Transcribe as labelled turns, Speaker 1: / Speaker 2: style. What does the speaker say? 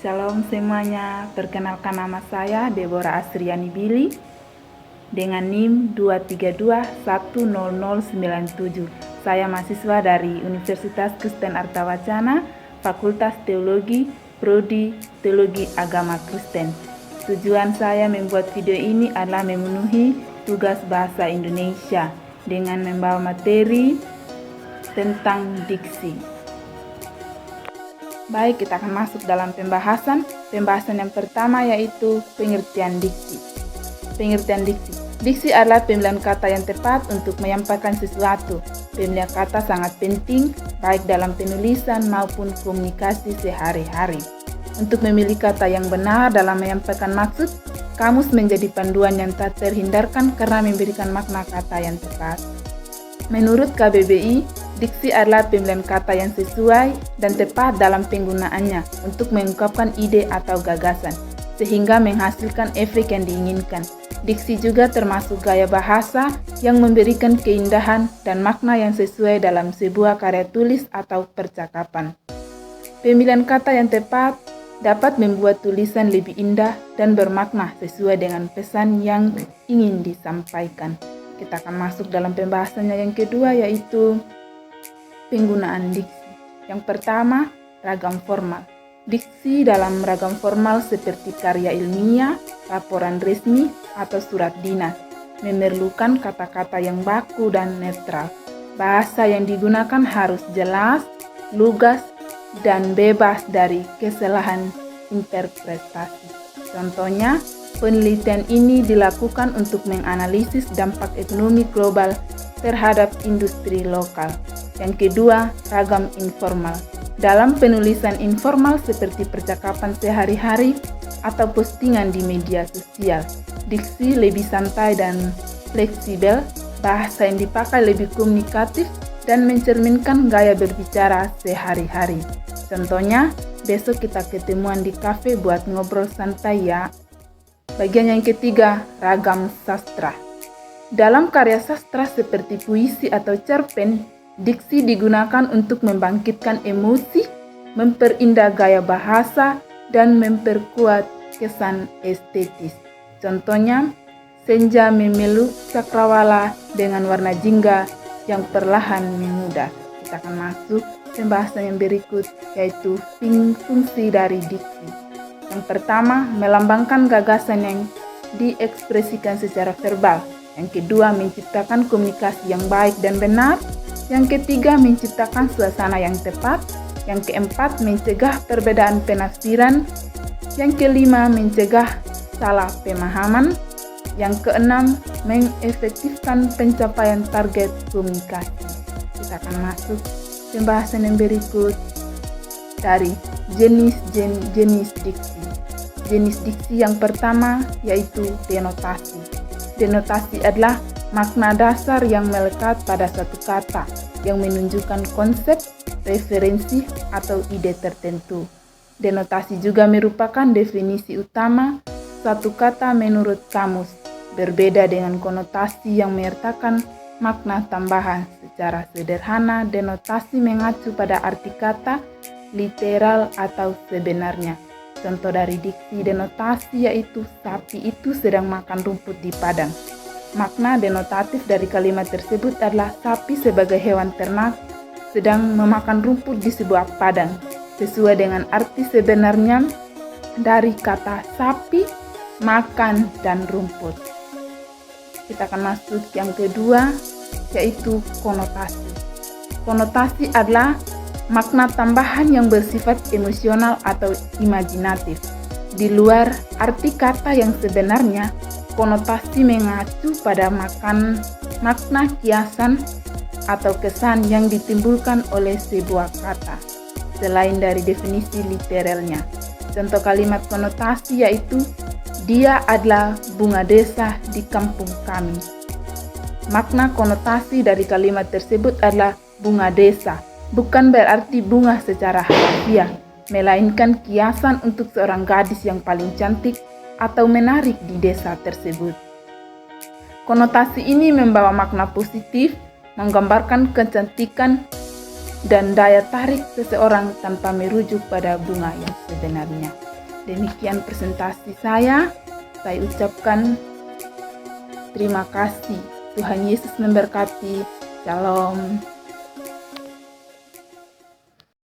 Speaker 1: Shalom semuanya, perkenalkan nama saya Deborah Asriani Billy dengan NIM 2321097. Saya mahasiswa dari Universitas Kristen Artawacana, Fakultas Teologi, Prodi Teologi Agama Kristen. Tujuan saya membuat video ini adalah memenuhi tugas bahasa Indonesia dengan membawa materi tentang diksi. Baik, kita akan masuk dalam pembahasan. Pembahasan yang pertama yaitu pengertian diksi. Pengertian diksi. Diksi adalah pemilihan kata yang tepat untuk menyampaikan sesuatu. Pemilihan kata sangat penting baik dalam penulisan maupun komunikasi sehari-hari. Untuk memilih kata yang benar dalam menyampaikan maksud, kamus menjadi panduan yang tak terhindarkan karena memberikan makna kata yang tepat. Menurut KBBI, diksi adalah pemilihan kata yang sesuai dan tepat dalam penggunaannya untuk mengungkapkan ide atau gagasan, sehingga menghasilkan efek yang diinginkan. Diksi juga termasuk gaya bahasa yang memberikan keindahan dan makna yang sesuai dalam sebuah karya tulis atau percakapan. Pemilihan kata yang tepat dapat membuat tulisan lebih indah dan bermakna sesuai dengan pesan yang ingin disampaikan. Kita akan masuk dalam pembahasannya yang kedua, yaitu penggunaan diksi. Yang pertama, ragam formal. Diksi dalam ragam formal seperti karya ilmiah, laporan resmi, atau surat dinas memerlukan kata-kata yang baku dan netral. Bahasa yang digunakan harus jelas, lugas, dan bebas dari kesalahan interpretasi. Contohnya, penelitian ini dilakukan untuk menganalisis dampak ekonomi global terhadap industri lokal. Yang kedua, ragam informal. Dalam penulisan informal seperti percakapan sehari-hari atau postingan di media sosial, diksi lebih santai dan fleksibel, bahasa yang dipakai lebih komunikatif dan mencerminkan gaya berbicara sehari-hari. Contohnya, besok kita ketemuan di kafe buat ngobrol santai ya. Bagian yang ketiga, ragam sastra. Dalam karya sastra seperti puisi atau cerpen, diksi digunakan untuk membangkitkan emosi, memperindah gaya bahasa, dan memperkuat kesan estetis. Contohnya, senja memeluk cakrawala dengan warna jingga yang perlahan memudar. Kita akan masuk pembahasan yang berikut, yaitu fungsi dari diksi. Yang pertama, melambangkan gagasan yang diekspresikan secara verbal. Yang kedua, menciptakan komunikasi yang baik dan benar. Yang ketiga, menciptakan suasana yang tepat. Yang keempat, mencegah perbedaan penafsiran. Yang kelima, mencegah salah pemahaman. Yang keenam, mengefektifkan pencapaian target komunikasi. Kita akan masuk pembahasan yang berikut dari jenis diksi. Jenis diksi yang pertama yaitu denotasi. Denotasi adalah makna dasar yang melekat pada satu kata yang menunjukkan konsep, referensi, atau ide tertentu. Denotasi juga merupakan definisi utama satu kata menurut kamus, berbeda dengan konotasi yang menyertakan makna tambahan. Secara sederhana, denotasi mengacu pada arti kata, literal atau sebenarnya. Contoh dari diksi denotasi yaitu sapi itu sedang makan rumput di padang. Makna denotatif dari kalimat tersebut adalah sapi sebagai hewan ternak sedang memakan rumput di sebuah padang, sesuai dengan arti sebenarnya dari kata sapi, makan, dan rumput. Kita akan masuk yang kedua, yaitu konotasi. Konotasi adalah makna tambahan yang bersifat emosional atau imajinatif. Di luar arti kata yang sebenarnya, konotasi mengacu pada makna kiasan atau kesan yang ditimbulkan oleh sebuah kata, selain dari definisi literalnya. Contoh kalimat konotasi yaitu, dia adalah bunga desa di kampung kami. Makna konotasi dari kalimat tersebut adalah bunga desa, bukan berarti bunga secara harfiah, melainkan kiasan untuk seorang gadis yang paling cantik atau menarik di desa tersebut. Konotasi ini membawa makna positif, menggambarkan kecantikan dan daya tarik seseorang tanpa merujuk pada bunga yang sebenarnya. Demikian presentasi saya. Saya ucapkan terima kasih. Tuhan Yesus memberkati. Shalom.